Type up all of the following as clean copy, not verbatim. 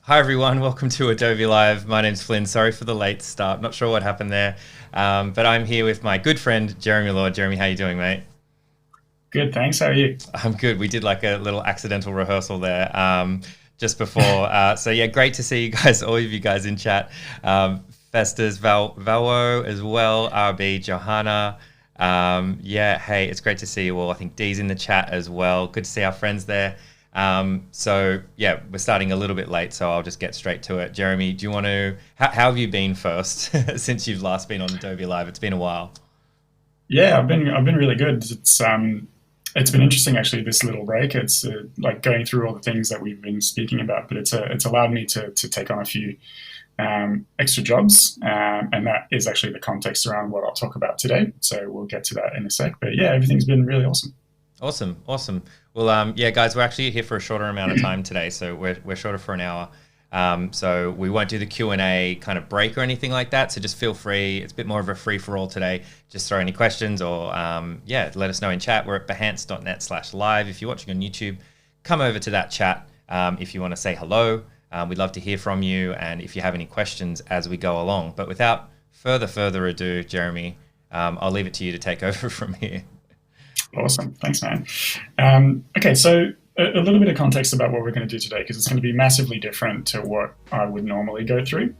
Hi everyone, welcome to Adobe Live. My name's Flynn. Sorry for the late start. Not sure what happened there, but I'm here with my good friend Jeremy Lord. Jeremy, how you doing, mate? Good, thanks. How are you? I'm good. We did like a little accidental rehearsal there just before. So yeah, great to see you guys, all of you guys in chat. Festus, Valwo as well, RB, Johanna. Yeah, hey, it's great to see you all. I think Dee's in the chat as well. Good to see our friends there. So yeah, we're starting a little bit late, so I'll just get straight to it. Jeremy, do you want to? How have you been first since you've last been on Adobe Live? It's been a while. Yeah, I've been really good. It's been interesting actually this little break. It's like going through all the things that we've been speaking about, but it's allowed me to take on a few extra jobs, and that is actually the context around what I'll talk about today. So we'll get to that in a sec. But yeah, everything's been really awesome. Awesome, awesome. Well, yeah, guys, we're actually here for a shorter amount of time today, so we're shorter for an hour. So we won't do the Q&A kind of break or anything like that. So just feel free. It's a bit more of a free for all today. Just throw any questions or yeah, let us know in chat. We're at behance.net/live. If you're watching on YouTube, come over to that chat if you want to say hello. We'd love to hear from you, and if you have any questions as we go along. But without further ado, Jeremy, I'll leave it to you to take over from here. Awesome. Thanks, man. Okay, so a little bit of context about what we're going to do today, because it's going to be massively different to what I would normally go through.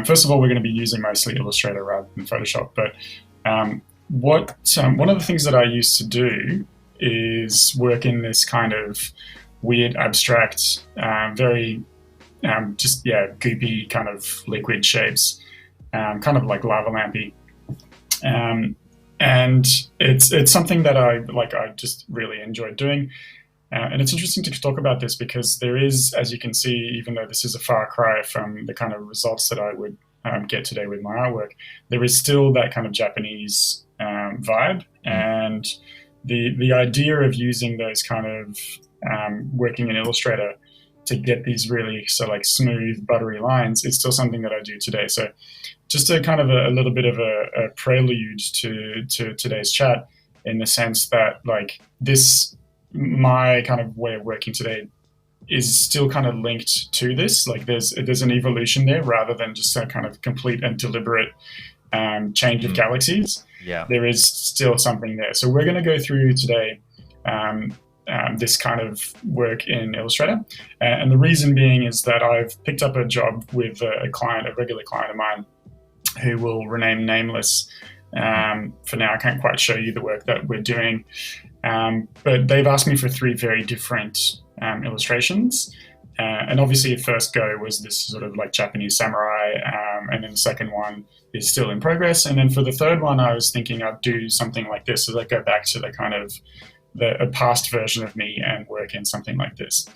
First of all, we're going to be using mostly Illustrator rather than Photoshop. But one of the things that I used to do is work in this kind of weird, abstract, very just yeah, goopy kind of liquid shapes, kind of like lava lampy. And it's something that I just really enjoyed doing. And it's interesting to talk about this because there is, as you can see, even though this is a far cry from the kind of results that I would get today with my artwork, there is still that kind of Japanese vibe. And the idea of using those kind of working in Illustrator to get these really like smooth, buttery lines is still something that I do today. So just a kind of a little bit of a prelude to today's chat, in the sense that like this, my kind of way of working today is still kind of linked to this. Like there's an evolution there rather than just a kind of complete and deliberate change of galaxies. Yeah. There is still something there. So we're going to go through today this kind of work in Illustrator. And the reason being is that I've picked up a job with a client, a regular client of mine, who will remain nameless for now. I can't quite show you the work that we're doing. But they've asked me for three very different illustrations. And obviously, at first go was this sort of like Japanese samurai, and then the second one is still in progress. And then for the third one, I was thinking I'd do something like this, so I go back to the kind of a past version of me and work in something like this.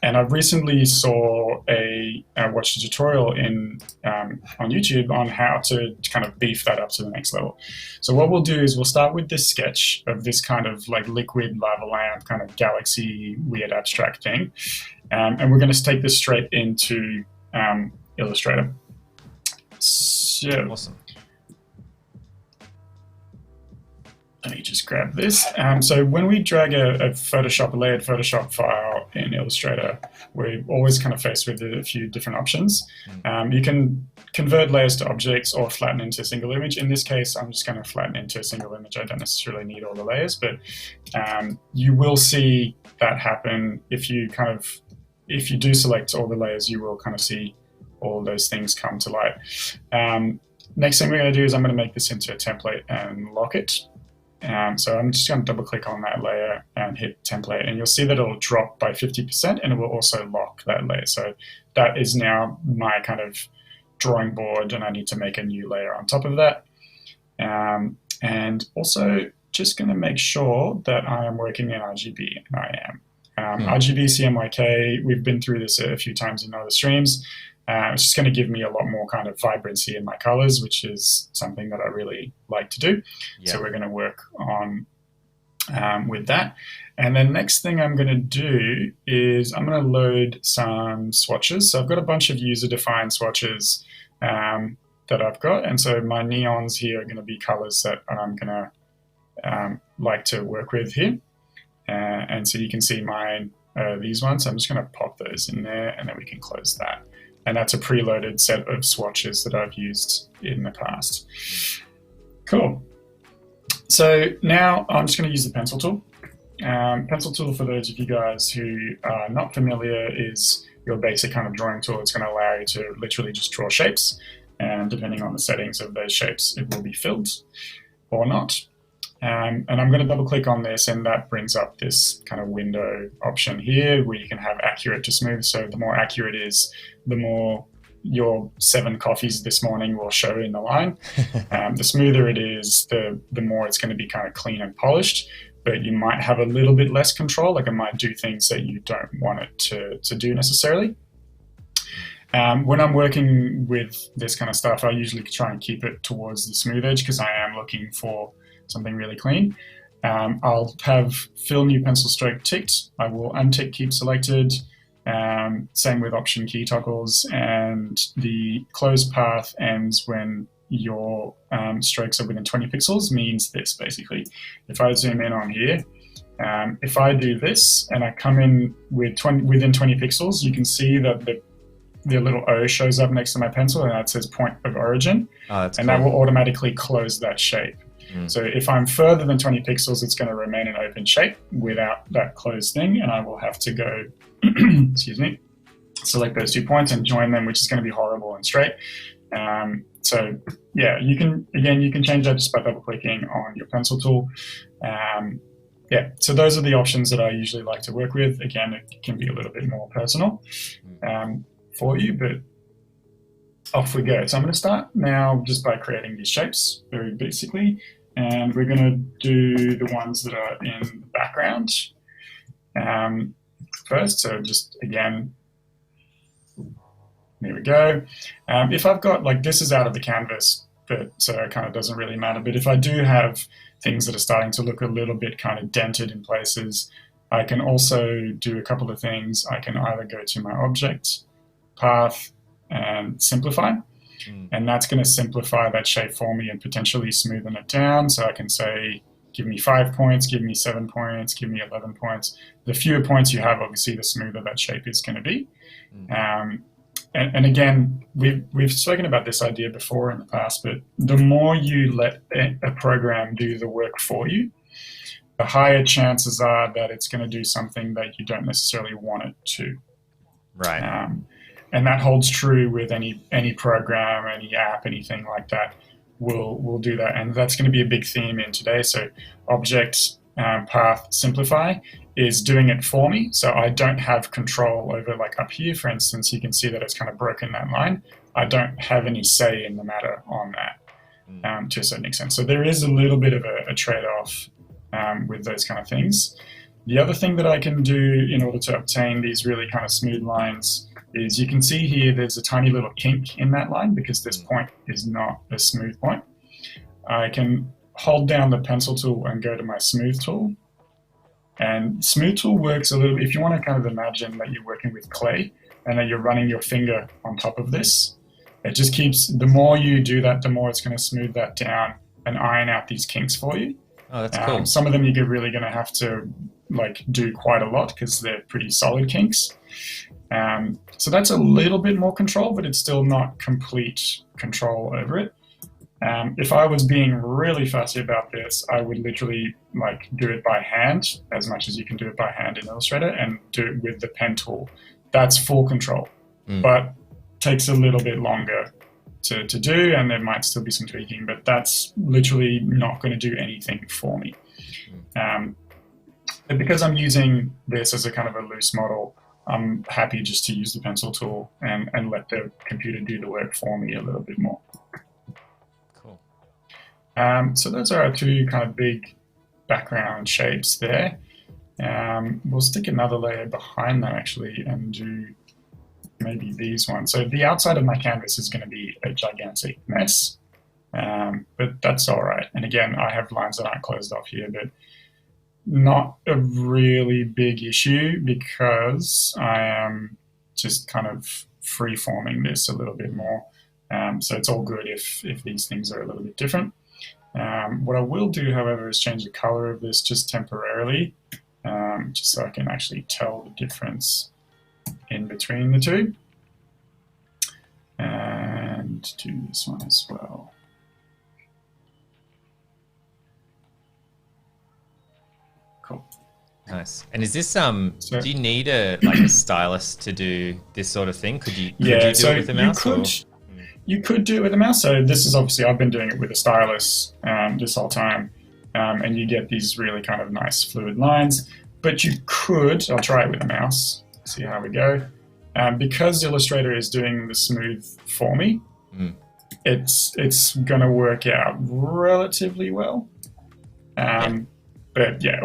And I recently watched a tutorial on YouTube on how to kind of beef that up to the next level. So what we'll do is we'll start with this sketch of this kind of like liquid lava lamp kind of galaxy weird abstract thing, and we're going to take this straight into Illustrator. So Awesome. let me just grab this. So when we drag a layered Photoshop file in Illustrator, we're always kind of faced with a few different options. You can convert layers to objects or flatten into a single image. In this case, I'm just going to flatten into a single image. I don't necessarily need all the layers, but you will see that happen if you do select all the layers. You will kind of see all those things come to light. Next thing we're going to do is I'm going to make this into a template and lock it. So I'm just going to double click on that layer and hit template, and you'll see that it'll drop by 50%, and it will also lock that layer. So that is now my kind of drawing board, and I need to make a new layer on top of that. And also just going to make sure that I am working in RGB, and I am. RGB CMYK, we've been through this a few times in other streams. It's just going to give me a lot more kind of vibrancy in my colors, which is something that I really like to do. Yeah. So we're going to work on with that. And then next thing I'm going to do is I'm going to load some swatches. So I've got a bunch of user-defined swatches that I've got. And so my neons here are going to be colors that I'm going to like to work with here. And so you can see mine these ones. So I'm just going to pop those in there, and then we can close that. And that's a preloaded set of swatches that I've used in the past. Cool. So now I'm just going to use the pencil tool. Pencil tool, for those of you guys who are not familiar, is your basic kind of drawing tool. It's going to allow you to literally just draw shapes, and depending on the settings of those shapes, it will be filled or not. And I'm going to double click on this, and that brings up this kind of window option here where you can have accurate to smooth. So the more accurate it is, the more your 7 coffees this morning will show in the line. The smoother it is, the more it's going to be kind of clean and polished, but you might have a little bit less control. Like it might do things that you don't want it to do necessarily. When I'm working with this kind of stuff, I usually try and keep it towards the smooth edge because I am looking for something really clean. I'll have fill new pencil stroke ticked. I will untick keep selected. Same with option key toggles, and the closed path ends when your strokes are within 20 pixels, means this basically. If I zoom in on here, if I do this and I come in with within 20 pixels, you can see that the little O shows up next to my pencil, and that says point of origin, and cool. That will automatically close that shape. So if I'm further than 20 pixels, it's going to remain an open shape without that closed thing, and I will have to go, excuse me, select those 2 points and join them, which is going to be horrible and straight. So yeah, you can change that just by double clicking on your pencil tool. Yeah, so those are the options that I usually like to work with. Again, it can be a little bit more personal for you, but off we go. So I'm going to start now just by creating these shapes very basically, and we're going to do the ones that are in the background first. So just again, there we go. If I've got, like, this is out of the canvas, but so it kind of doesn't really matter. But if I do have things that are starting to look a little bit kind of dented in places, I can also do a couple of things. I can either go to my object, path, and simplify. And that's going to simplify that shape for me and potentially smoothen it down. So I can say, give me 5 points, give me 7 points, give me 11 points. The fewer points you have, obviously, the smoother that shape is going to be. And again, we've spoken about this idea before in the past, but the more you let a program do the work for you, the higher chances are that it's going to do something that you don't necessarily want it to. Right. And that holds true with any program, any app, anything like that. Will do that, and that's going to be a big theme in today. So object, path, simplify is doing it for me, so I don't have control over, like up here, for instance, you can see that it's kind of broken that line. I don't have any say in the matter on that to a certain extent. So there is a little bit of a trade-off with those kind of things. The other thing that I can do in order to obtain these really kind of smooth lines is, you can see here there's a tiny little kink in that line because this point is not a smooth point. I can hold down the pencil tool and go to my smooth tool. And smooth tool works a little bit, if you want to kind of imagine that you're working with clay and that you're running your finger on top of this, it just keeps, the more you do that, the more it's going to smooth that down and iron out these kinks for you. Oh, that's cool. Some of them you're really going to have to like do quite a lot because they're pretty solid kinks. So that's a little bit more control, but it's still not complete control over it. If I was being really fussy about this, I would literally like do it by hand as much as you can do it by hand in Illustrator, and do it with the pen tool. That's full control, but takes a little bit longer to do, and there might still be some tweaking, but that's literally not going to do anything for me. But because I'm using this as a kind of a loose model, I'm happy just to use the pencil tool and let the computer do the work for me a little bit more. Cool. So those are our two kind of big background shapes there. We'll stick another layer behind that actually and do maybe these ones. So the outside of my canvas is going to be a gigantic mess, but that's all right. And again, I have lines that aren't closed off here, but not a really big issue because I am just kind of free-forming this a little bit more. So it's all good if these things are a little bit different. What I will do, however, is change the color of this just temporarily. just so I can actually tell the difference in between the two. And do this one as well. Cool. Nice. And is this do you need a stylus to do this sort of thing? Could you do it with a mouse? You could do it with a mouse. So this is obviously, I've been doing it with a stylus this whole time, and you get these really kind of nice fluid lines. But you could, I'll try it with a mouse, see how we go. Because Illustrator is doing the smooth for me, it's gonna work out relatively well. But yeah,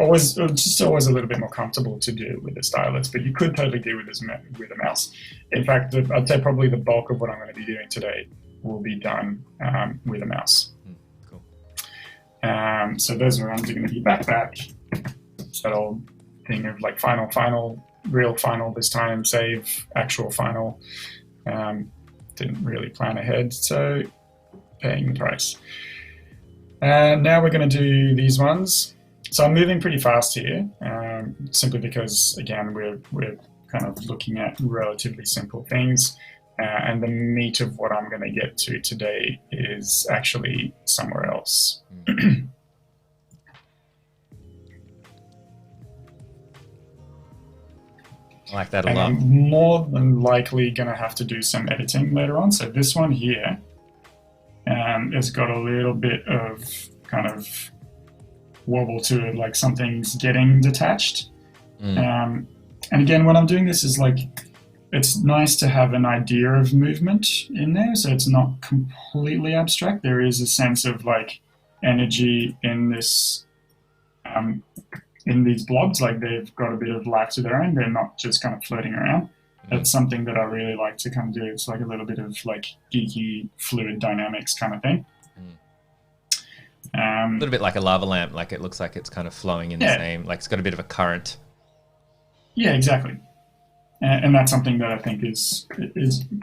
just always a little bit more comfortable to do it with a stylus, but you could totally do it with a mouse. In fact, I'd say probably the bulk of what I'm going to be doing today will be done with a mouse. Cool. So those ones are going to be backpack. It's that old thing of like final, real final this time, save, actual final. Didn't really plan ahead, so paying the price. Now we're going to do these ones. So I'm moving pretty fast here, simply because, again, we're kind of looking at relatively simple things, and the meat of what I'm going to get to today is actually somewhere else. I like that a lot. I'm more than likely going to have to do some editing later on. So this one here has got a little bit of kind of wobble to it, like something's getting detached. And again, when I'm doing this is like, it's nice to have an idea of movement in there, so it's not completely abstract. There is a sense of like energy in this, in these blobs, like they've got a bit of life to their own. They're not just kind of floating around. That's something that I really like to kind of do. It's like a little bit of like geeky fluid dynamics kind of thing. A little bit like a lava lamp, like it looks like it's kind of flowing in the same, like it's got a bit of a current. Yeah, exactly. And that's something that I think is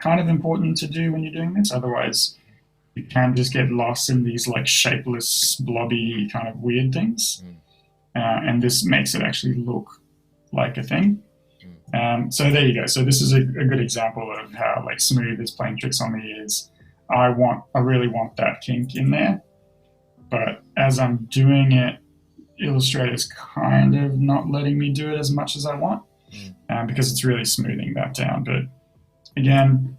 kind of important to do when you're doing this. Otherwise, you can just get lost in these like shapeless, blobby kind of weird things. And this makes it actually look like a thing. So there you go. So this is a good example of how like smooth is playing tricks on me. Is I really want that kink in there. But as I'm doing it, Illustrator's kind of not letting me do it as much as I want, because it's really smoothing that down. But again,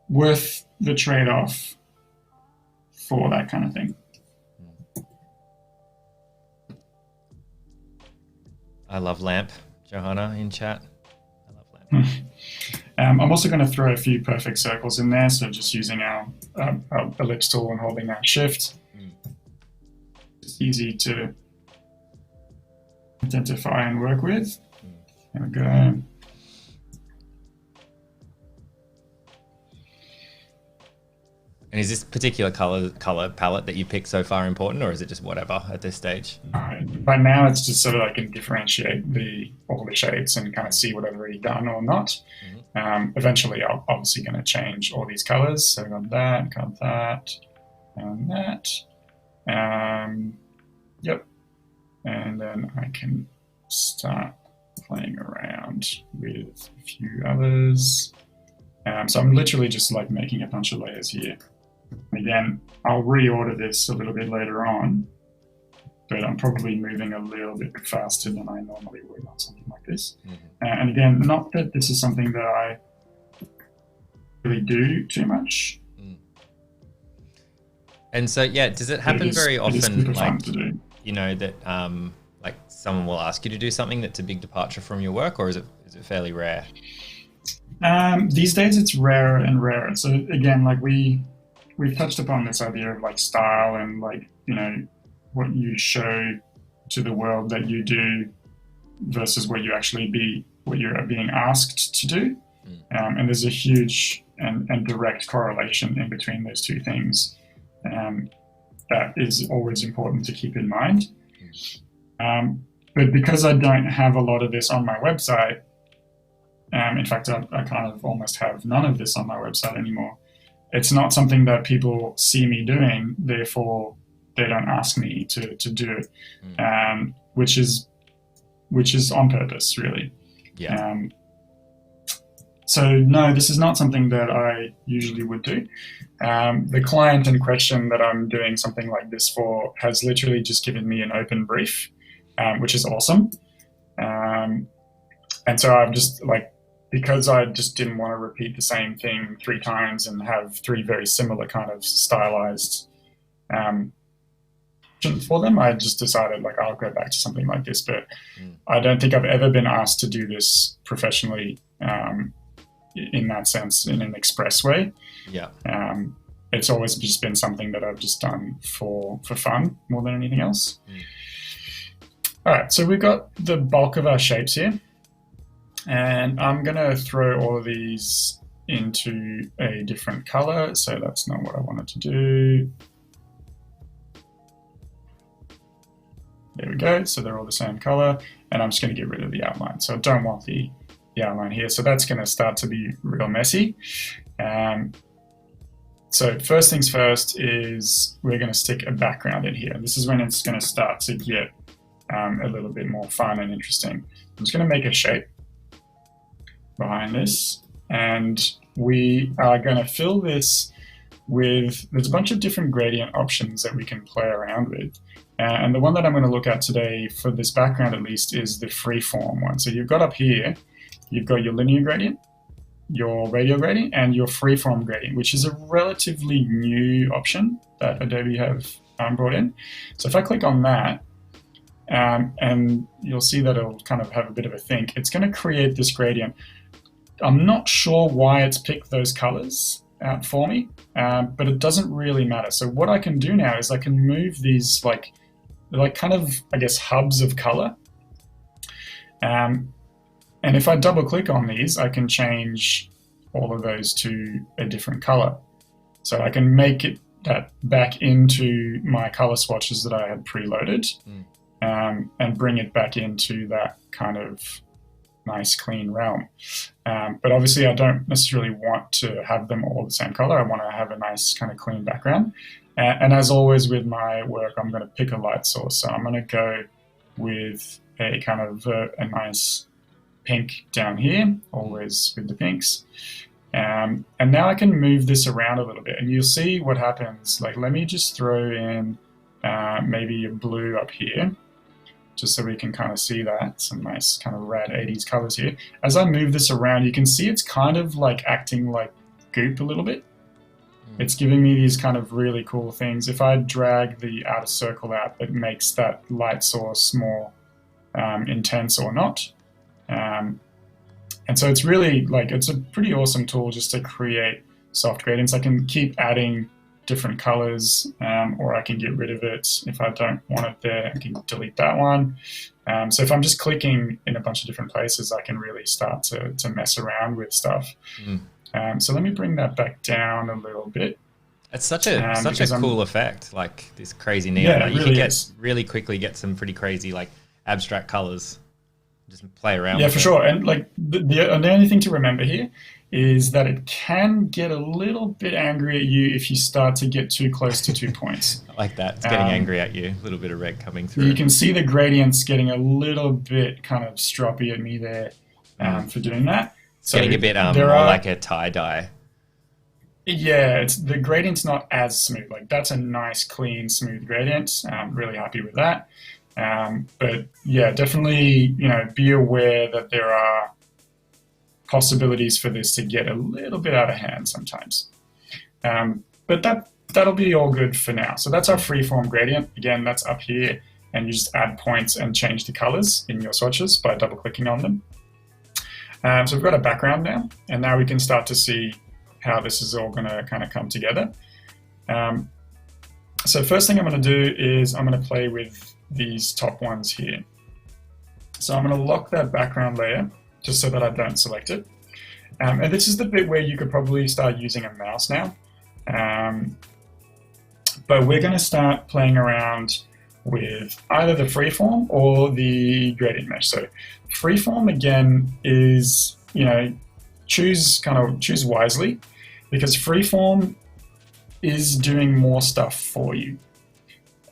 worth the trade-off for that kind of thing. I love lamp, Johanna in chat. I love lamp. I'm also going to throw a few perfect circles in there. So just using our ellipse tool and holding that shift. It's easy to identify and work with. There we go. And is this particular color palette that you picked so far important, or is it just whatever at this stage? Right now, it's just so that I can differentiate all the shapes and kind of see what I've already done or not. Eventually, I'm obviously going to change all these colors. So I've got that, and that. Yep. And then I can start playing around with a few others. So I'm literally just like making a bunch of layers here. Again, I'll reorder this a little bit later on, but I'm probably moving a little bit faster than I normally would on something like this. And again, not that this is something that I really do too much. And so, yeah, does it happen very often, like, you know, that like someone will ask you to do something that's a big departure from your work, or is it fairly rare? These days it's rarer and rarer. So again, like we've touched upon this idea of like style and like, you know, what you show to the world that you do versus what you're being asked to do. And there's a huge and direct correlation in between those two things. That is always important to keep in mind. But because I don't have a lot of this on my website, in fact, I kind of almost have none of this on my website anymore. It's not something that people see me doing, therefore they don't ask me to do it, which is which is on purpose, really. Yeah. So no, this is not something that I usually would do. The client in question that I'm doing something like this for has literally just given me an open brief, which is awesome. And so I'm just like, because I just didn't want to repeat the same thing 3 times and have 3 very similar kind of stylized for them, I just decided like I'll go back to something like this. But I don't think I've ever been asked to do this professionally in that sense, in an express way. Yeah. It's always just been something that I've just done for fun more than anything else. All right, so we've got the bulk of our shapes here. And I'm going to throw all of these into a different color. So that's not what I wanted to do. There we go. So they're all the same color. And I'm just going to get rid of the outline. So I don't want the outline here. So that's going to start to be real messy. So first things first is we're going to stick a background in here. And this is when it's going to start to get a little bit more fun and interesting. I'm just going to make a shape behind this, and we are going to fill this with, there's a bunch of different gradient options that we can play around with, and the one that I'm going to look at today for this background at least is the freeform one. So you've got up here, you've got your linear gradient, your radial gradient, and your freeform gradient, which is a relatively new option that Adobe have brought in. So if I click on that, and you'll see that it'll kind of have a bit of a think, it's going to create this gradient. I'm not sure why it's picked those colors out for me, but it doesn't really matter. So what I can do now is I can move these like kind of, I guess, hubs of color. And if I double click on these, I can change all of those to a different color. So I can make it that back into my color swatches that I had preloaded, and bring it back into that kind of nice clean realm. But obviously I don't necessarily want to have them all the same color. I want to have a nice kind of clean background. And as always with my work, I'm going to pick a light source. So I'm going to go with a kind of a nice pink down here, always with the pinks. And now I can move this around a little bit, and you'll see what happens. Like, let me just throw in maybe a blue up here, just so we can kind of see that. Some nice kind of rad 80s colors here. As I move this around, you can see it's kind of like acting like goop a little bit. It's giving me these kind of really cool things. If I drag the outer circle out, it makes that light source more intense or not. And so it's really like, it's a pretty awesome tool just to create soft gradients. I can keep adding different colors, or I can get rid of it. If I don't want it there, I can delete that one. So if I'm just clicking in a bunch of different places, I can really start to mess around with stuff. So let me bring that back down a little bit. It's such a cool effect, like this crazy neon. Yeah, like, you really can is. really quickly get some pretty crazy like abstract colors. Just play around. Yeah, with for it. sure. And like the only thing to remember here is that it can get a little bit angry at you if you start to get too close to 2 points. I like that. It's getting angry at you. A little bit of red coming through. You can see the gradients getting a little bit kind of stroppy at me there for doing that. So getting a bit more like a tie-dye. Yeah, the gradient's not as smooth. Like, that's a nice, clean, smooth gradient. I'm really happy with that. But yeah, definitely, be aware that there are possibilities for this to get a little bit out of hand sometimes. But that'll be all good for now. So that's our freeform gradient. Again, that's up here, and you just add points and change the colors in your swatches by double clicking on them. So we've got a background now, and now we can start to see how this is all going to kind of come together. So first thing I'm going to do is I'm going to play with these top ones here. So I'm going to lock that background layer just so that I don't select it. And this is the bit where you could probably start using a mouse now. But we're going to start playing around with either the freeform or the gradient mesh. So freeform, again, is, choose wisely, because freeform is doing more stuff for you.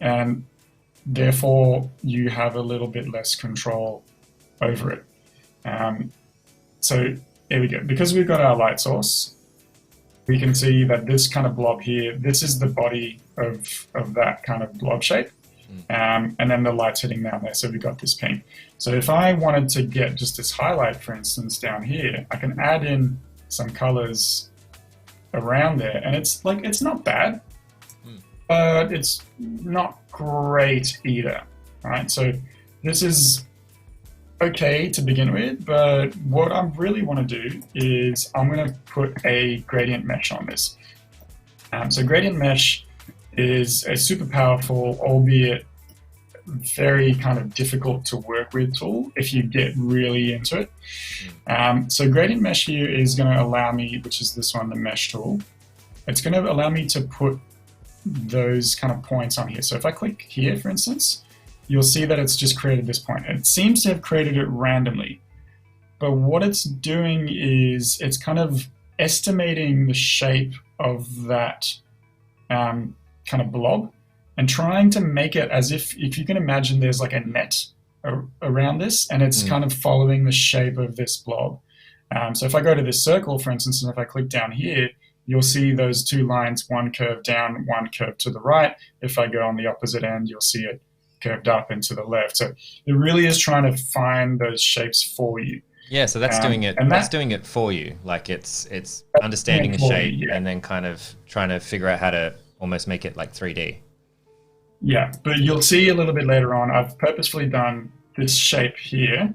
And therefore, you have a little bit less control over it. So here we go. Because we've got our light source, we can see that this kind of blob here, this is the body of that kind of blob shape. And then the light's hitting down there, so we've got this pink. So if I wanted to get just this highlight, for instance, down here, I can add in some colors around there, and it's not bad, but it's not great either, right? So this is okay to begin with, but what I really want to do is I'm going to put a gradient mesh on this. So gradient mesh is a super powerful, albeit very kind of difficult to work with tool if you get really into it. So gradient mesh here is going to allow me, which is this one, the mesh tool, it's going to allow me to put those kind of points on here. So if I click here, for instance, you'll see that it's just created this point. It seems to have created it randomly, but what it's doing is it's kind of estimating the shape of that kind of blob and trying to make it as if you can imagine there's like a net around this, and it's kind of following the shape of this blob. So if I go to this circle, for instance, and if I click down here, you'll see those two lines, one curved down, one curved to the right. If I go on the opposite end, you'll see it curved up and to the left. So it really is trying to find those shapes for you. Yeah, so that's doing it. That's doing it for you. Like it's understanding the shape and then kind of trying to figure out how to almost make it like 3D. Yeah, but you'll see a little bit later on, I've purposefully done this shape here.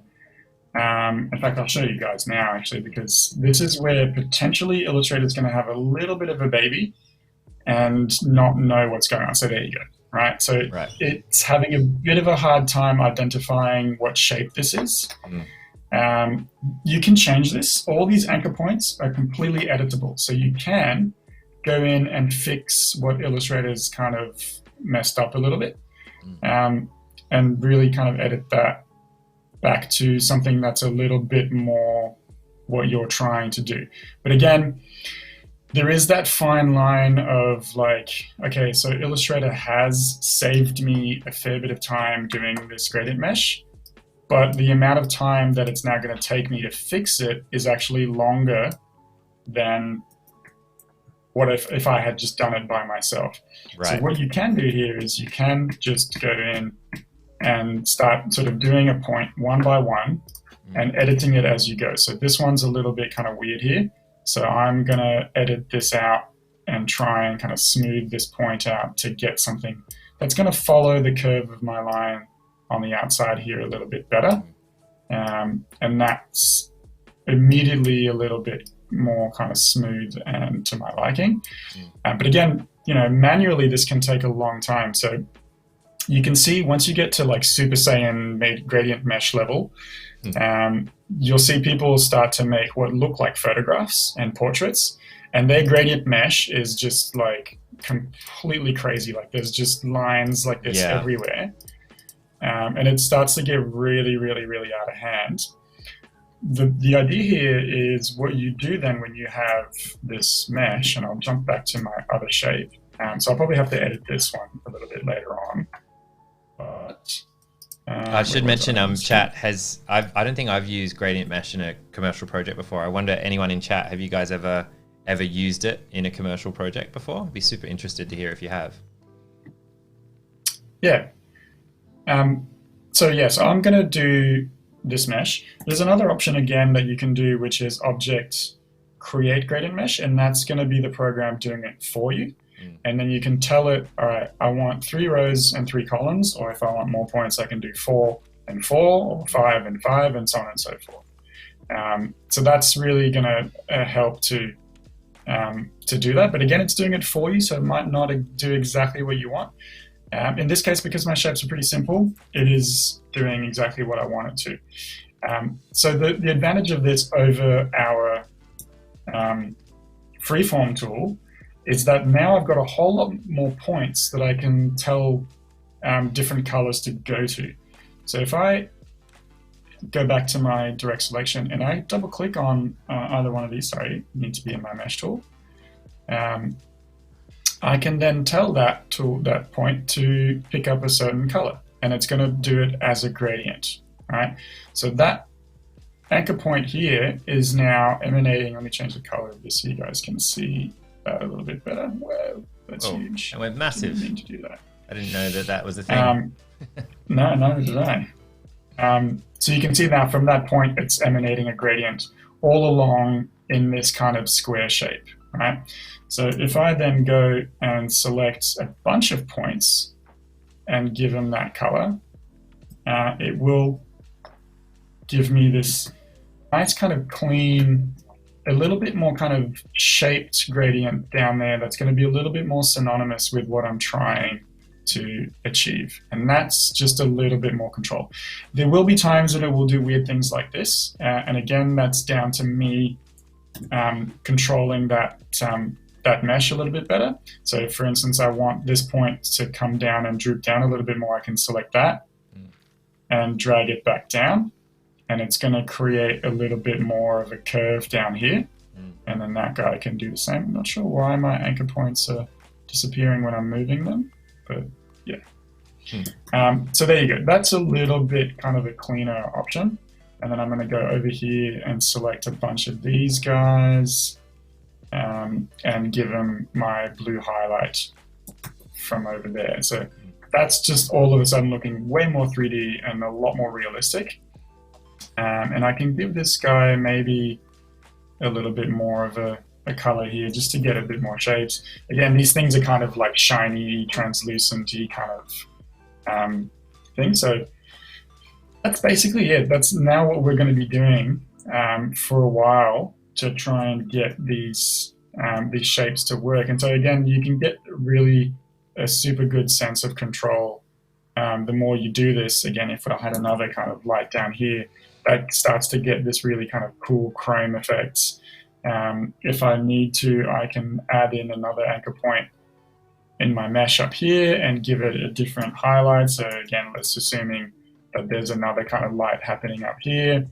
In fact, I'll show you guys now, actually, because this is where potentially Illustrator is going to have a little bit of a baby and not know what's going on. So there you go, right? So it's having a bit of a hard time identifying what shape this is. You can change this. All these anchor points are completely editable. So you can go in and fix what Illustrator's kind of messed up a little bit, and really kind of edit that back to something that's a little bit more what you're trying to do. But again, there is that fine line of like, okay, so Illustrator has saved me a fair bit of time doing this gradient mesh, but the amount of time that it's now going to take me to fix it is actually longer than what if I had just done it by myself. So what you can do here is you can just go in and start sort of doing a point one by one and editing it as you go. So this one's a little bit kind of weird here. So I'm going to edit this out and try and kind of smooth this point out to get something that's going to follow the curve of my line on the outside here a little bit better. And that's immediately a little bit more kind of smooth and to my liking. But again, manually this can take a long time. So you can see once you get to like Super Saiyan gradient mesh level, you'll see people start to make what look like photographs and portraits, and their gradient mesh is just like completely crazy. Like there's just lines like this everywhere. And it starts to get really, really, really out of hand. The idea here is what you do then when you have this mesh, and I'll jump back to my other shape. So I'll probably have to edit this one a little bit later on. But I should mention, chat has, I don't think I've used gradient mesh in a commercial project before. I wonder, anyone in chat, have you guys ever used it in a commercial project before? I'd be super interested to hear if you have. Yeah. So I'm going to do this mesh. There's another option again that you can do, which is object create gradient mesh, and that's going to be the program doing it for you. And then you can tell it, all right, I want 3 rows and 3 columns, or if I want more points, I can do 4 and 4, or 5 and 5, and so on and so forth. So that's really going to help to do that. But again, it's doing it for you, so it might not do exactly what you want. In this case, because my shapes are pretty simple, it is doing exactly what I want it to. So the advantage of this over our freeform tool is that now I've got a whole lot more points that I can tell different colors to go to. So if I go back to my direct selection and I double click on either one of these, sorry, need to be in my mesh tool, I can then tell that point to pick up a certain color, and it's going to do it as a gradient. right? So that anchor point here is now emanating. Let me change the color of this so you guys can see that a little bit better. Whoa, that's huge. It went massive. Didn't mean to do that. I didn't know that was a thing. No, neither did I. So you can see now from that point, it's emanating a gradient all along in this kind of square shape, right? So if I then go and select a bunch of points and give them that color, it will give me this nice kind of clean, a little bit more kind of shaped gradient down there that's going to be a little bit more synonymous with what I'm trying to achieve. And that's just a little bit more control. There will be times that it will do weird things like this. And again, that's down to me controlling that mesh a little bit better. So for instance, I want this point to come down and droop down a little bit more. I can select that and drag it back down. And it's going to create a little bit more of a curve down here. And then that guy can do the same. I'm not sure why my anchor points are disappearing when I'm moving them, but yeah. So there you go. That's a little bit kind of a cleaner option. And then I'm going to go over here and select a bunch of these guys and give them my blue highlight from over there. So that's just all of a sudden looking way more 3D and a lot more realistic. And I can give this guy maybe a little bit more of a color here just to get a bit more shapes. Again, these things are kind of like shiny, translucent-y kind of thing. So that's basically it. That's now what we're going to be doing for a while to try and get these shapes to work. And so again, you can get really a super good sense of control the more you do this. Again, if I had another kind of light down here, that starts to get this really kind of cool chrome effects. If I need to, I can add in another anchor point in my mesh up here and give it a different highlight. So again, let's assuming that there's another kind of light happening up here,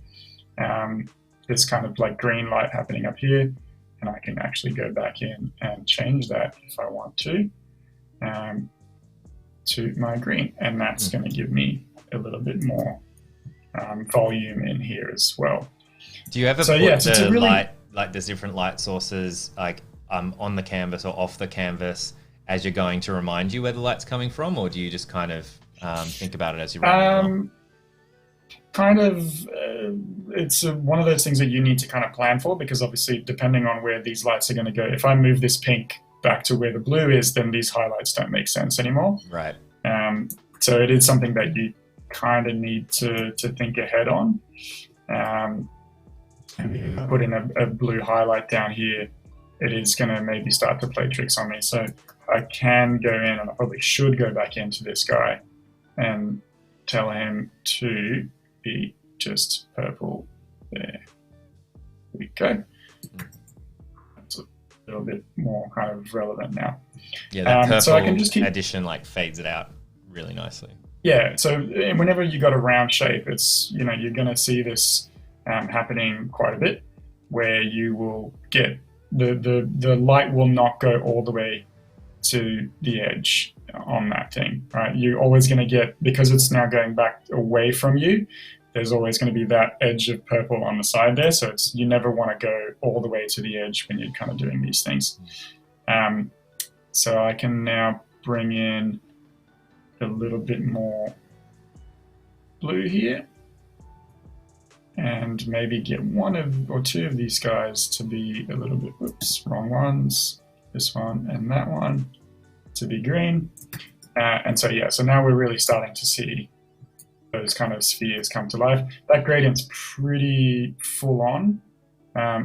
this kind of like green light happening up here, and I can actually go back in and change that if I want to my green, and that's going to give me a little bit more volume in here as well. Do you ever put the light, like there's different light sources like on the canvas or off the canvas as you're going to remind you where the light's coming from, or do you just kind of think about it as you run? Kind of, it's one of those things that you need to kind of plan for, because obviously depending on where these lights are going to go, if I move this pink back to where the blue is, then these highlights don't make sense anymore. Right. So it is something that you kind of need to think ahead on. Put in a blue highlight down here, it is going to maybe start to play tricks on me. So I can go in, and I probably should go back into this guy and tell him to be just purple there. We go. That's a little bit more kind of relevant now. Yeah, that purple so I can just keep addition like fades it out really nicely. Yeah, so whenever you got a round shape, it's, you know, you're going to see this happening quite a bit, where you will get the light will not go all the way to the edge on that thing, right? You're always going to get, because it's now going back away from you, there's always going to be that edge of purple on the side there. So it's, you never want to go all the way to the edge when you're kind of doing these things. So I can now bring in a little bit more blue here, and maybe get one of or two of these guys to be a little bit, oops, wrong ones, this one and that one to be green. And so, yeah, so now we're really starting to see those kind of spheres come to life. That gradient's pretty full on.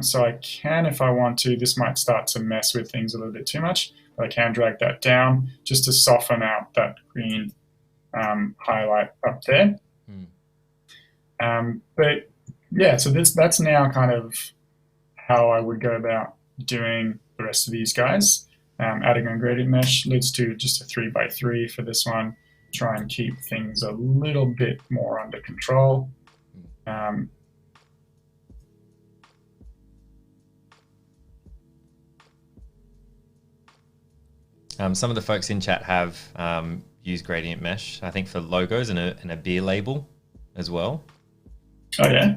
So I can, if I want to, this might start to mess with things a little bit too much, but I can drag that down just to soften out that green highlight up there. But yeah, so that's now kind of how I would go about doing the rest of these guys. Adding on gradient mesh, let's do just a 3x3 for this one. Try and keep things a little bit more under control. Some of the folks in chat have used gradient mesh, I think, for logos and a beer label as well. Oh yeah.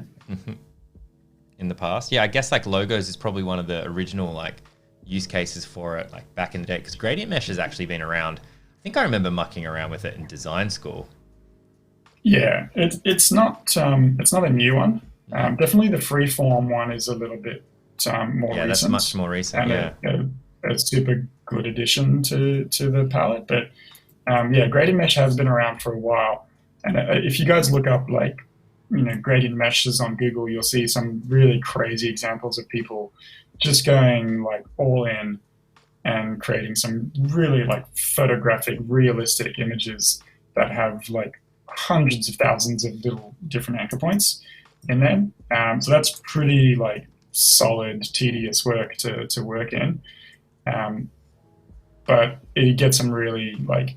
in the past. Yeah, I guess like logos is probably one of the original like use cases for it, like back in the day, because gradient mesh has actually been around. I think I remember mucking around with it in design school. Yeah, it's not a new one. Definitely the freeform one is a little bit more Yeah, that's much recent more recent. and Yeah. a super good addition to the palette. But yeah, gradient mesh has been around for a while. And if you guys look up like gradient meshes on Google, you'll see some really crazy examples of people just going like all in and creating some really like photographic, realistic images that have like hundreds of thousands of little different anchor points in them. So that's pretty like solid, tedious work to work in. Um, but you get some really like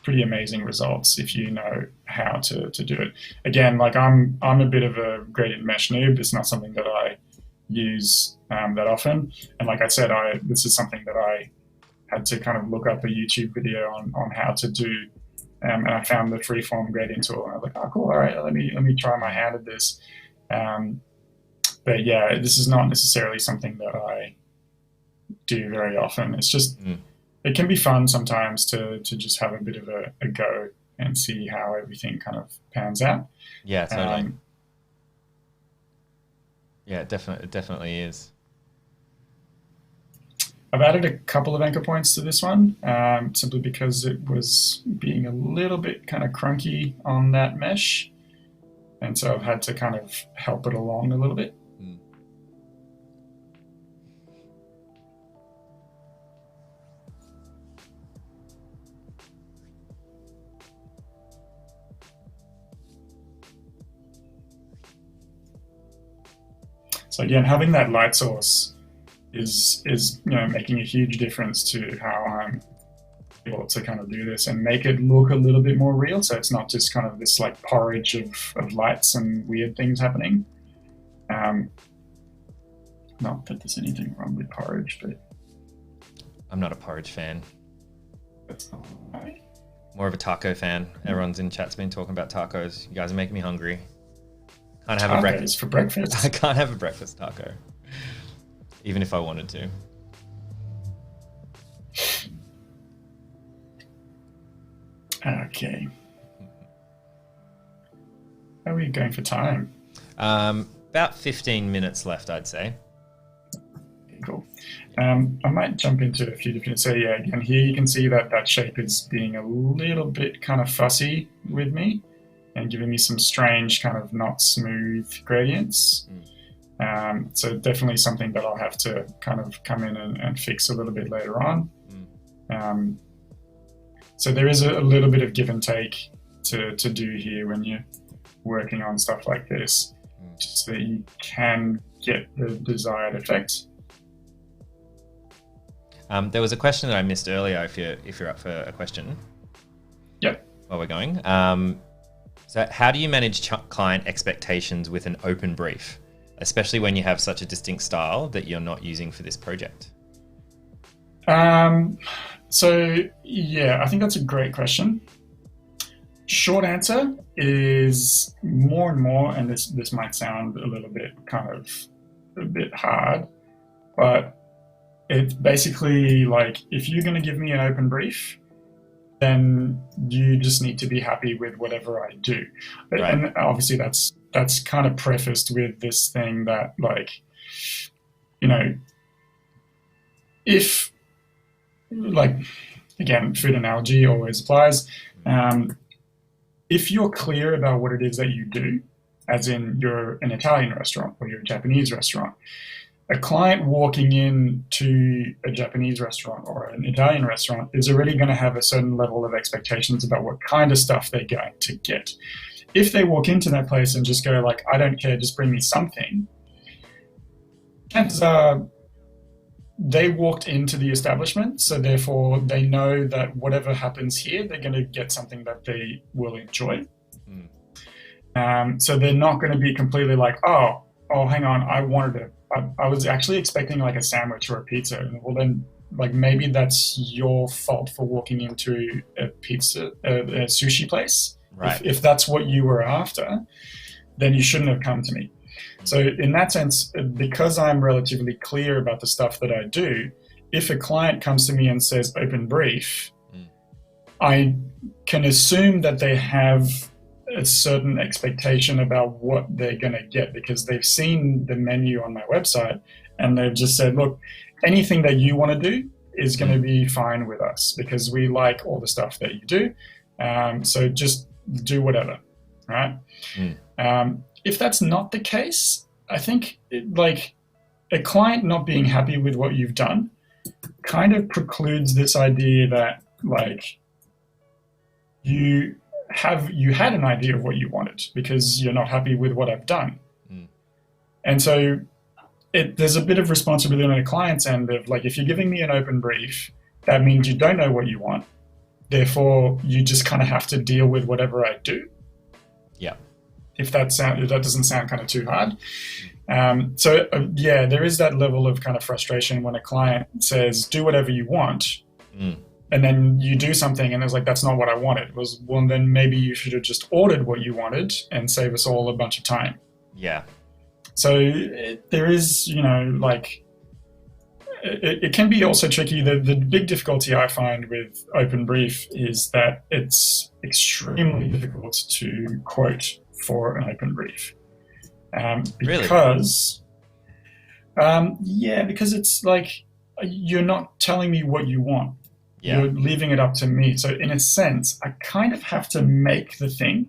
pretty amazing results if you know how to do it. Again, like I'm a bit of a gradient mesh noob. It's not something that I use that often. And like I said, this is something that I had to kind of look up a YouTube video on how to do. And I found the freeform gradient tool, and I was like, "Oh, cool! All right, let me try my hand at this." Um, but yeah, this is not necessarily something that I do very often. It's just it can be fun sometimes to just have a bit of a go and see how everything kind of pans out. Yeah, totally. Um, Yeah, it definitely is. I've added a couple of anchor points to this one simply because it was being a little bit kind of crunky on that mesh. And so I've had to kind of help it along a little bit. So again, having that light source is making a huge difference to how I'm able to kind of do this and make it look a little bit more real. So it's not just kind of this like porridge of lights and weird things happening. Not that there's anything wrong with porridge, but I'm not a porridge fan. that's not right. More of a taco fan. Everyone's in chat's been talking about tacos. You guys are making me hungry. Can't have a breakfast for breakfast. I can't have a breakfast taco, even if I wanted to. Okay. How are we going for time? About 15 minutes left, I'd say. Cool. I might jump into a few different. So yeah, again, here you can see that shape is being a little bit kind of fussy with me and giving me some strange kind of not smooth gradients. So definitely something that I'll have to kind of come in and fix a little bit later on. So there is a little bit of give and take to do here when you're working on stuff like this, just so that you can get the desired effect. There was a question that I missed earlier. If you're up for a question, Yep. While we're going, so how do you manage client expectations with an open brief, especially when you have such a distinct style that you're not using for this project? So yeah, I think that's a great question. Short answer is more and more, and this might sound a little bit kind of a bit hard, but it's basically like if you're going to give me an open brief, then you just need to be happy with whatever I do. Right. And obviously that's kind of prefaced with this thing that like, if like, again, food analogy always applies. If you're clear about what it is that you do, as in you're an Italian restaurant or you're a Japanese restaurant, a client walking in to a Japanese restaurant or an Italian restaurant is already going to have a certain level of expectations about what kind of stuff they're going to get. If they walk into that place and just go like, I don't care, just bring me something, chances are they walked into the establishment, so therefore they know that whatever happens here, they're going to get something that they will enjoy. So they're not going to be completely like, oh, hang on, I was actually expecting like a sandwich or a pizza. Well, then, like maybe that's your fault for walking into a sushi place. Right. If that's what you were after, then you shouldn't have come to me. So in that sense, because I'm relatively clear about the stuff that I do, if a client comes to me and says open brief, I can assume that they have a certain expectation about what they're going to get, because they've seen the menu on my website and they've just said, look, anything that you want to do is going to be fine with us because we like all the stuff that you do. So just do whatever, right? If that's not the case, I think like a client not being happy with what you've done kind of precludes this idea that like you had an idea of what you wanted because you're not happy with what I've done. And so there's a bit of responsibility on the client's end of like, if you're giving me an open brief, that means you don't know what you want. Therefore, you just kind of have to deal with whatever I do. Yeah. If that doesn't sound kind of too hard. Yeah, there is that level of kind of frustration when a client says, do whatever you want. And then you do something and it's like, that's not what I wanted. Well, then maybe you should have just ordered what you wanted and save us all a bunch of time. Yeah. So there is, like, it can be also tricky. The big difficulty I find with open brief is that it's extremely difficult to quote for an open brief. Because, really? Because it's like, you're not telling me what you want. Yeah. You're leaving it up to me. So in a sense, I kind of have to make the thing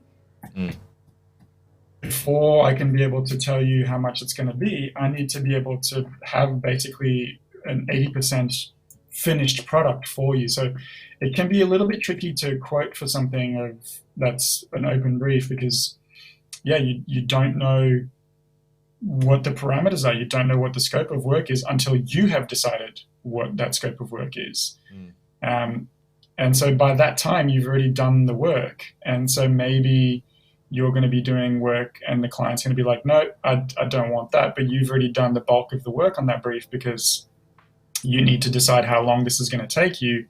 before I can be able to tell you how much it's going to be. I need to be able to have basically an 80% finished product for you. So it can be a little bit tricky to quote for something that's an open brief because, you don't know what the parameters are. You don't know what the scope of work is until you have decided what that scope of work is. And so by that time, you've already done the work. And so maybe you're going to be doing work and the client's going to be like, no, I don't want that. But you've already done the bulk of the work on that brief because you need to decide how long this is going to take you.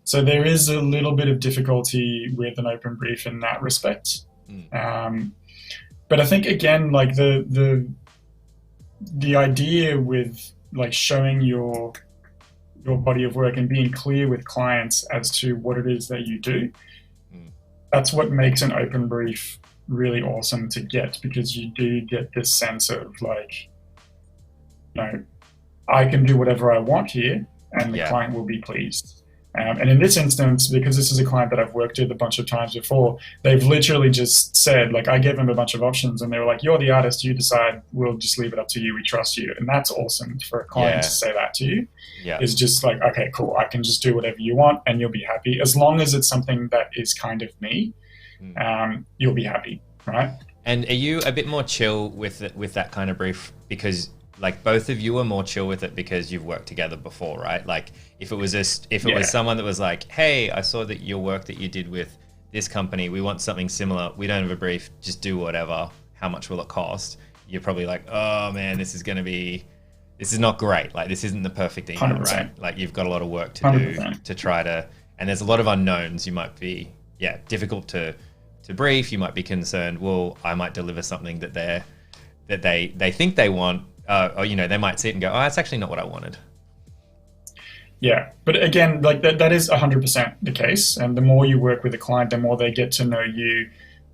So there is a little bit of difficulty with an open brief in that respect. But I think, again, like the idea with like showing your body of work and being clear with clients as to what it is that you do, that's what makes an open brief really awesome to get, because you do get this sense of like, I can do whatever I want here and the client will be pleased. And in this instance, because this is a client that I've worked with a bunch of times before, they've literally just said, like, I gave them a bunch of options and they were like, you're the artist, you decide, we'll just leave it up to you, we trust you. And that's awesome for a client to say that to you. It's just like, okay, cool, I can just do whatever you want and you'll be happy. As long as it's something that is kind of me, you'll be happy, right? And are you a bit more chill with that kind of brief? Because like both of you are more chill with it because you've worked together before, right? Like if it was was someone that was like, hey, I saw that your work that you did with this company, we want something similar, we don't have a brief, just do whatever, how much will it cost? You're probably like, oh man, this is not great. Like this isn't the perfect email, 100%. Right? Like you've got a lot of work to 100%. Do to try to, and there's a lot of unknowns. You might be, difficult to brief. You might be concerned, well, I might deliver something that they think they want, or they might see it and go, oh, that's actually not what I wanted. Yeah, but again, like that is 100% the case. And the more you work with a client, the more they get to know you,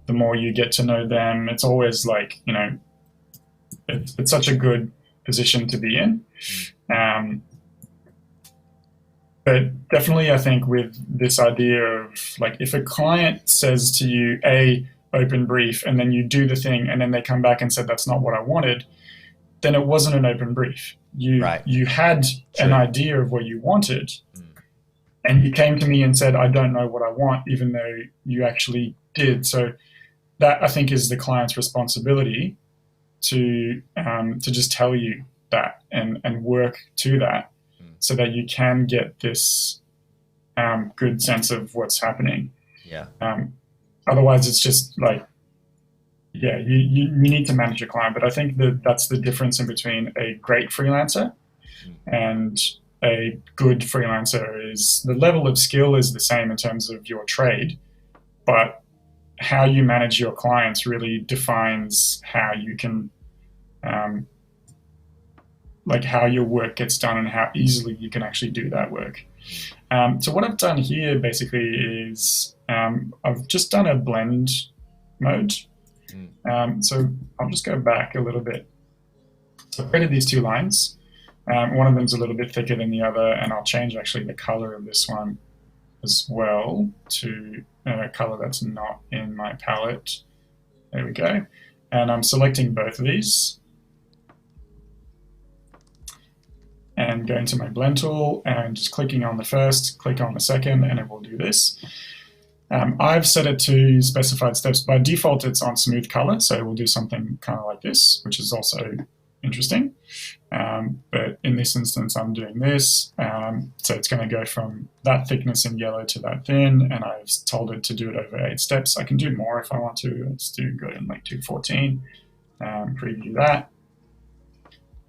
the more you get to know them. It's always like, it's such a good position to be in. But definitely, I think with this idea of like, if a client says to you, open brief, and then you do the thing, and then they come back and said, that's not what I wanted, then it wasn't an open brief. You had an idea of what you wanted, and you came to me and said, I don't know what I want, even though you actually did. So that, I think, is the client's responsibility to just tell you that and work to that, so that you can get this good sense of what's happening. Otherwise, it's just like, you need to manage your client. But I think that's the difference in between a great freelancer and a good freelancer. Is the level of skill is the same in terms of your trade, but how you manage your clients really defines how you can, like how your work gets done and how easily you can actually do that work. So what I've done here basically is I've just done a blend mode. So I'll just go back a little bit. So I've created these two lines. One of them's a little bit thicker than the other, and I'll change actually the color of this one as well to a color that's not in my palette. There we go. And I'm selecting both of these and going to my blend tool and just clicking on the first, click on the second, and it will do this. I've set it to specified steps. By default, it's on smooth color, so it will do something kind of like this, which is also interesting. But in this instance, I'm doing this. So it's going to go from that thickness in yellow to that thin, and I've told it to do it over 8 steps. I can do more if I want to. Let's go in like 214, preview that.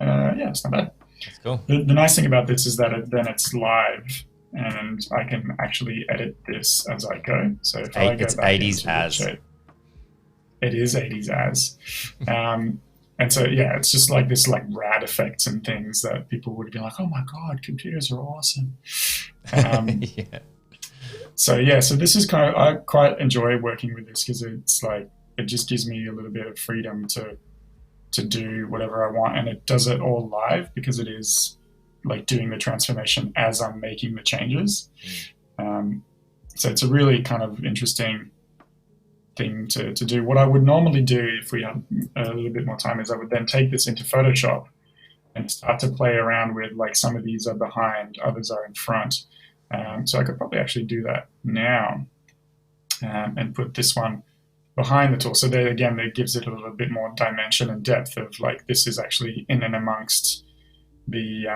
Yeah, it's not bad. That's cool. The nice thing about this is that then it's live, and I can actually edit this as I go. So if I go it's back 80s as. it is 80s as. And so, yeah, it's just like this like rad effects and things that people would be like, oh my God, computers are awesome. Yeah. So this is kind of, I quite enjoy working with this because it's like, it just gives me a little bit of freedom to do whatever I want. And it does it all live because it is like doing the transformation as I'm making the changes. So it's a really kind of interesting thing to do. What I would normally do if we had a little bit more time is I would then take this into Photoshop and start to play around with like some of these are behind, others are in front. So I could probably actually do that now and put this one behind the tool. So there again, that gives it a little bit more dimension and depth of like this is actually in and amongst the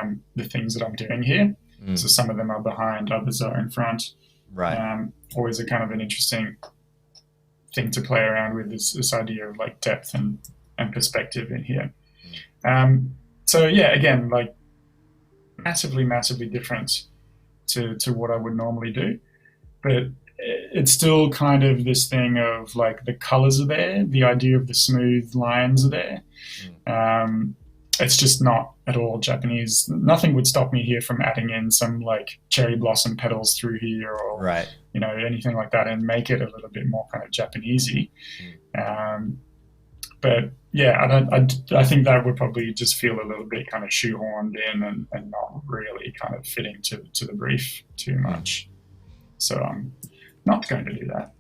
things that I'm doing here. So some of them are behind, others are in front. Right. Always a kind of an interesting thing to play around with this idea of like depth and perspective in here. So yeah, again, like massively different to what I would normally do, but it's still kind of this thing of like the colors are there, the idea of the smooth lines are there. It's just not at all Japanese. Nothing would stop me here from adding in some like cherry blossom petals through here or right. You know, anything like that and make it a little bit more kind of Japanesey. But yeah, I think that would probably just feel a little bit kind of shoehorned in and not really kind of fitting to the brief too much. So I'm not going to do that.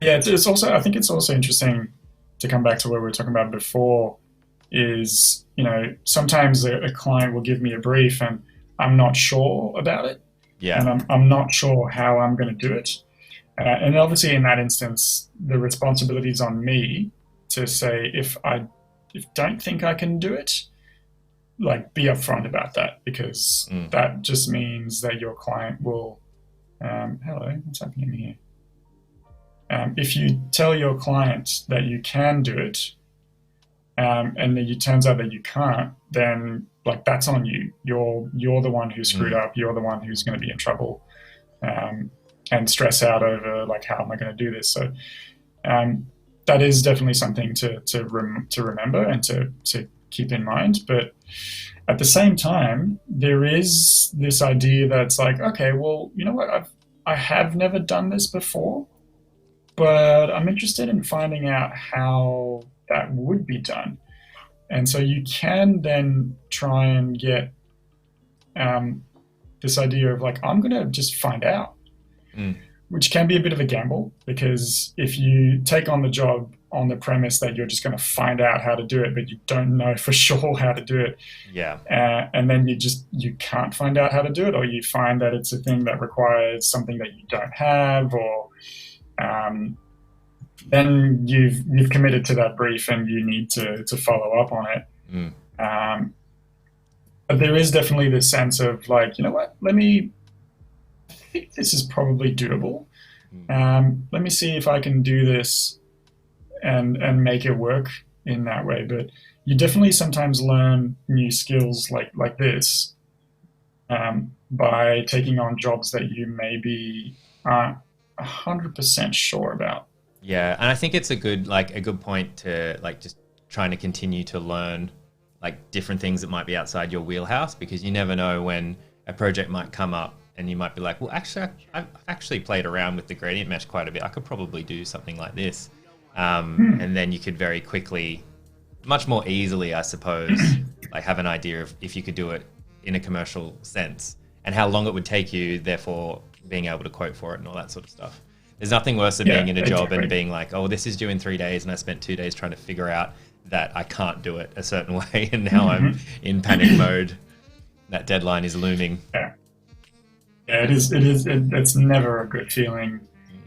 Yeah, it's also, I think it's also interesting to come back to what we were talking about before is, you know, sometimes a client will give me a brief and I'm not sure about it. Yeah. And I'm not sure how I'm going to do it. And obviously in that instance, the responsibility is on me to say, if don't think I can do it, like be upfront about that, because that just means that your client will, hello, what's happening here? If you tell your client that you can do it, and then it turns out that you can't, then like that's on you. You're the one who screwed up. You're the one who's going to be in trouble, and stress out over like how am I going to do this? So that is definitely something to remember and to keep in mind. But at the same time, there is this idea that's like, okay, well, you know what? I have never done this before, but I'm interested in finding out how that would be done. And so you can then try and get this idea of like, I'm going to just find out, which can be a bit of a gamble, because if you take on the job on the premise that you're just going to find out how to do it, but you don't know for sure how to do it. Yeah. And then you can't find out how to do it, or you find that it's a thing that requires something that you don't have, or then you've committed to that brief and you need to follow up on it. But there is definitely this sense of like, you know what, I think this is probably doable. Let me see if I can do this and make it work in that way. But you definitely sometimes learn new skills like this by taking on jobs that you maybe aren't 100% sure about. Yeah, and I think it's a good point to like just trying to continue to learn like different things that might be outside your wheelhouse, because you never know when a project might come up and you might be like, well, actually, I've actually played around with the gradient mesh quite a bit. I could probably do something like this. And then you could very quickly, much more easily, I suppose, like have an idea of if you could do it in a commercial sense and how long it would take you, therefore being able to quote for it and all that sort of stuff. There's nothing worse than being in a job and being like, oh, this is due in 3 days and I spent 2 days trying to figure out that I can't do it a certain way and now I'm in panic mode. That deadline is looming. Yeah, it's never a good feeling.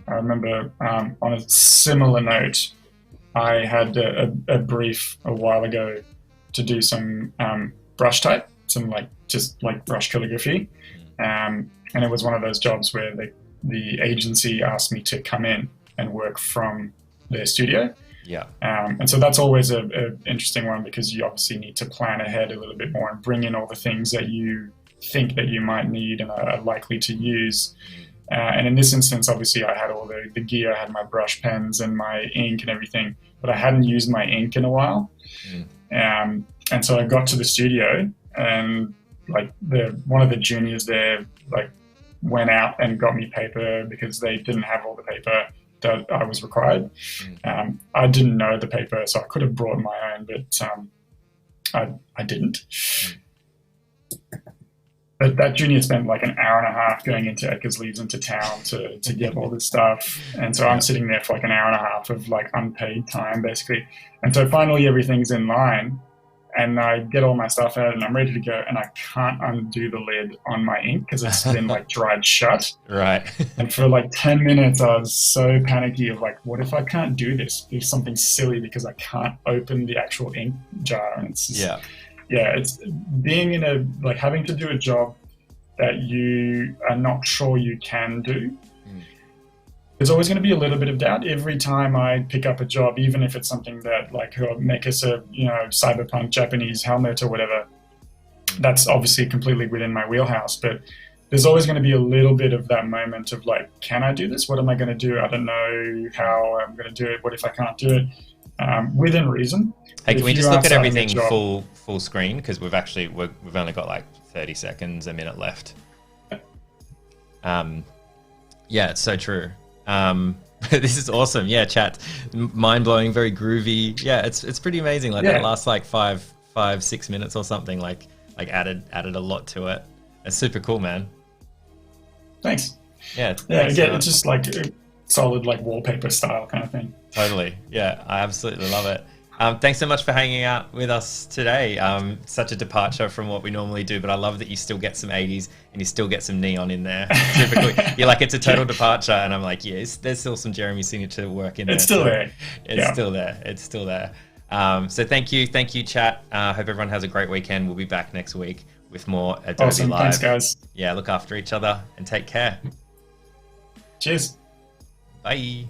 I remember on a similar note, I had a brief a while ago to do some brush type, some just brush calligraphy, and it was one of those jobs where the agency asked me to come in and work from their studio. Yeah. And so that's always a interesting one, because you obviously need to plan ahead a little bit more and bring in all the things that you think that you might need and are likely to use. And in this instance, obviously, I had all the gear. I had my brush pens and my ink and everything, but I hadn't used my ink in a while. And so I got to the studio, and one of the juniors there went out and got me paper because they didn't have all the paper that I was required. I didn't know the paper, so I could have brought my own, but I didn't. But that junior spent like an hour and a half going into Eckersley's into town to get all this stuff. And so I'm sitting there for like an hour and a half of like unpaid time, basically. And so finally everything's in line, and I get all my stuff out and I'm ready to go, and I can't undo the lid on my ink because it's been like dried shut. Right. And for like 10 minutes, I was so panicky of like, what if I can't do this? Do something silly because I can't open the actual ink jar. And it's just, it's being in having to do a job that you are not sure you can do. There's always going to be a little bit of doubt every time I pick up a job, even if it's something that make us a cyberpunk Japanese helmet or whatever. That's obviously completely within my wheelhouse, but there's always going to be a little bit of that moment of like, can I do this? What am I going to do? I don't know how I'm going to do it. What if I can't do it? Within reason. Hey, can we just look at everything full screen? Because we've only got like 30 seconds, a minute left. Yeah, it's so true. This is awesome. Yeah, chat, mind blowing, very groovy. Yeah, it's pretty amazing. That last 5-6 minutes or something. Like added a lot to it. It's super cool, man. Thanks. Yeah. Again, it's just like a solid wallpaper style kind of thing. Totally. Yeah, I absolutely love it. Thanks so much for hanging out with us today. Such a departure from what we normally do, but I love that you still get some 80s and you still get some neon in there. You're like, it's a total departure, and I'm like, yes, there's still some Jeremy signature work in there. It's still there. It's still there. So thank you, chat. Hope everyone has a great weekend. We'll be back next week with more Adobe awesome. Live. Thanks, guys. Yeah, look after each other and take care. Cheers. Bye.